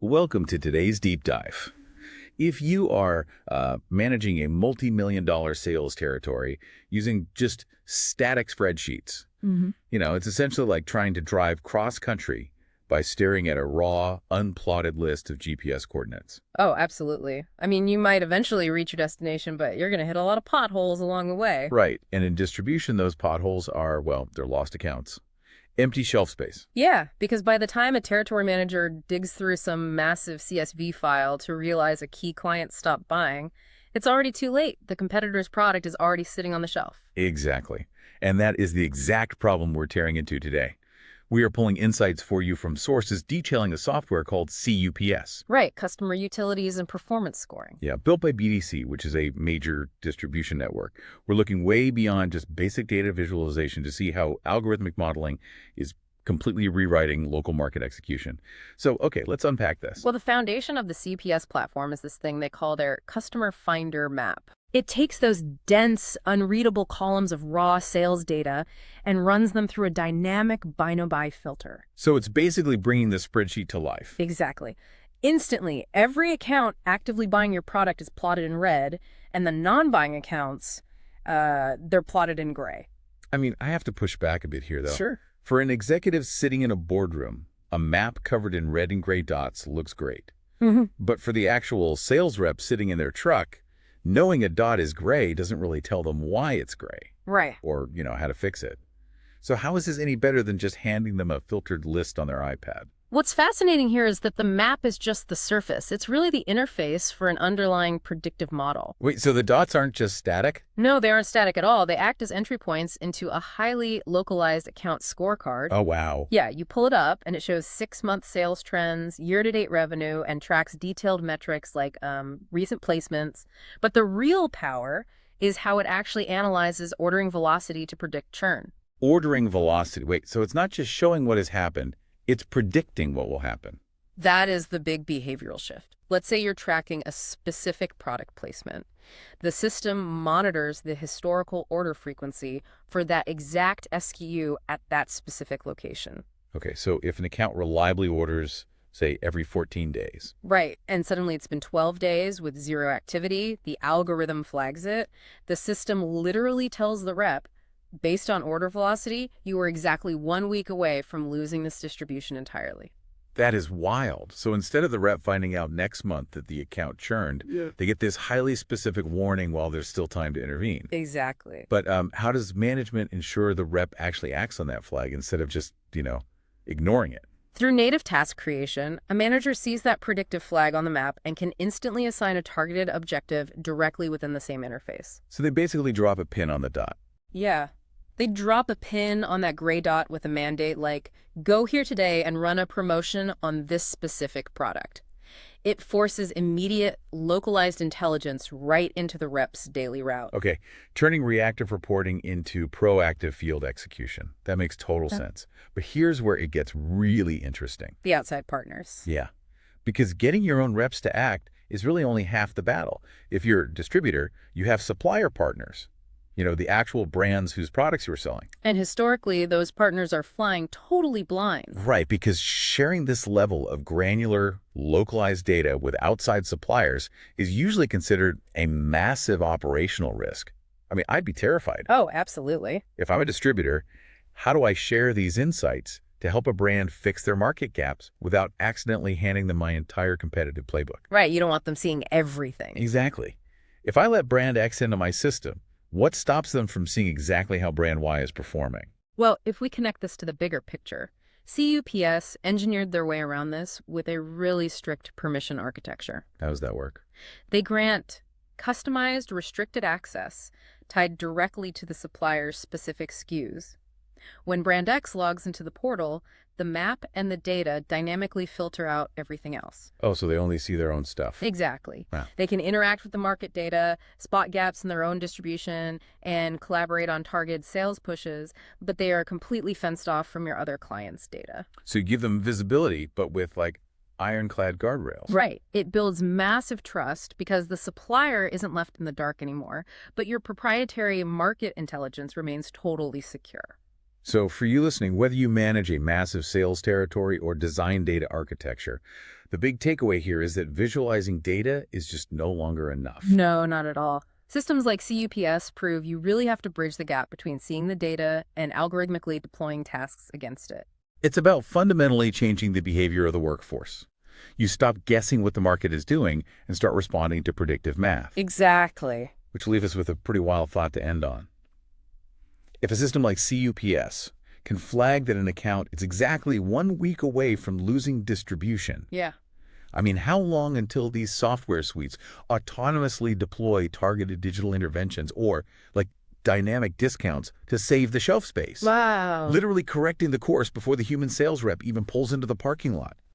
Welcome to today's deep dive. If you are managing a multi-million-dollar sales territory using just static spreadsheets, it's essentially like trying to drive cross-country by staring at a raw, unplotted list of GPS coordinates. Oh, absolutely. I mean, you might eventually reach your destination, but you're going to hit a lot of potholes along the way. Right. And in distribution, those potholes are, well, they're lost accounts. Empty shelf space. Yeah, because by the time a territory manager digs through some massive CSV file to realize a key client stopped buying, it's already too late. The competitor's product is already sitting on the shelf. Exactly. And that is the exact problem we're tearing into today. We are pulling insights for you from sources detailing a software called CUPS. Right, customer utilities and performance scoring. Yeah, built by BDC, which is a major distribution network. We're looking way beyond just basic data visualization to see how algorithmic modeling is completely rewriting local market execution. So, okay, let's unpack this. Well, the foundation of the CPS platform is this thing they call their customer finder map. It takes those dense, unreadable columns of raw sales data and runs them through a dynamic buy-no-buy filter. So it's basically bringing the spreadsheet to life. Exactly. Instantly, every account actively buying your product is plotted in red, and the non-buying accounts, they're plotted in gray. I mean, I have to push back a bit here, though. Sure. For an executive sitting in a boardroom, a map covered in red and gray dots looks great. But for the actual sales rep sitting in their truck, knowing a dot is gray doesn't really tell them why it's gray. Right. Or, how to fix it. So how is this any better than just handing them a filtered list on their iPad? What's fascinating here is that the map is just the surface. It's really the interface for an underlying predictive model. Wait, so the dots aren't just static? No, they aren't static at all. They act as entry points into a highly localized account scorecard. Oh, wow. Yeah, you pull it up and it shows 6-month sales trends, year-to-date revenue, and tracks detailed metrics like recent placements. But the real power is how it actually analyzes ordering velocity to predict churn. Ordering velocity. Wait, so it's not just showing what has happened, it's predicting what will happen. That is the big behavioral shift. Let's say you're tracking a specific product placement. The system monitors the historical order frequency for that exact SKU at that specific location. Okay, so if an account reliably orders, say, every 14 days. Right, and suddenly it's been 12 days with zero activity, the algorithm flags it. The system literally tells the rep, based on order velocity, you are exactly 1 week away from losing this distribution entirely. That is wild. So instead of the rep finding out next month that the account churned, they get this highly specific warning while there's still time to intervene. Exactly. But how does management ensure the rep actually acts on that flag instead of just, ignoring it? Through native task creation, a manager sees that predictive flag on the map and can instantly assign a targeted objective directly within the same interface. So they basically drop a pin on the dot. Yeah. They drop a pin on that gray dot with a mandate like, go here today and run a promotion on this specific product. It forces immediate, localized intelligence right into the rep's daily route. Okay, turning reactive reporting into proactive field execution. That makes total sense. But here's where it gets really interesting. The outside partners. Yeah, because getting your own reps to act is really only half the battle. If you're a distributor, you have supplier partners. The actual brands whose products you're selling. And historically, those partners are flying totally blind. Right, because sharing this level of granular, localized data with outside suppliers is usually considered a massive operational risk. I mean, I'd be terrified. Oh, absolutely. If I'm a distributor, how do I share these insights to help a brand fix their market gaps without accidentally handing them my entire competitive playbook? Right, you don't want them seeing everything. Exactly. If I let brand X into my system, what stops them from seeing exactly how brand Y is performing? Well, if we connect this to the bigger picture, CUPS engineered their way around this with a really strict permission architecture. How does that work? They grant customized restricted access tied directly to the supplier's specific SKUs. When Brand X logs into the portal, the map and the data dynamically filter out everything else. Oh, so they only see their own stuff. Exactly. Wow. They can interact with the market data, spot gaps in their own distribution, and collaborate on targeted sales pushes, but they are completely fenced off from your other clients' data. So you give them visibility, but with ironclad guardrails. Right. It builds massive trust because the supplier isn't left in the dark anymore, but your proprietary market intelligence remains totally secure. So for you listening, whether you manage a massive sales territory or design data architecture, the big takeaway here is that visualizing data is just no longer enough. No, not at all. Systems like CUPS prove you really have to bridge the gap between seeing the data and algorithmically deploying tasks against it. It's about fundamentally changing the behavior of the workforce. You stop guessing what the market is doing and start responding to predictive math. Exactly. Which leaves us with a pretty wild thought to end on. If a system like CUPS can flag that an account is exactly 1 week away from losing distribution, Yeah. I mean, how long until these software suites autonomously deploy targeted digital interventions or, like, dynamic discounts to save the shelf space? Wow. Literally correcting the course before the human sales rep even pulls into the parking lot.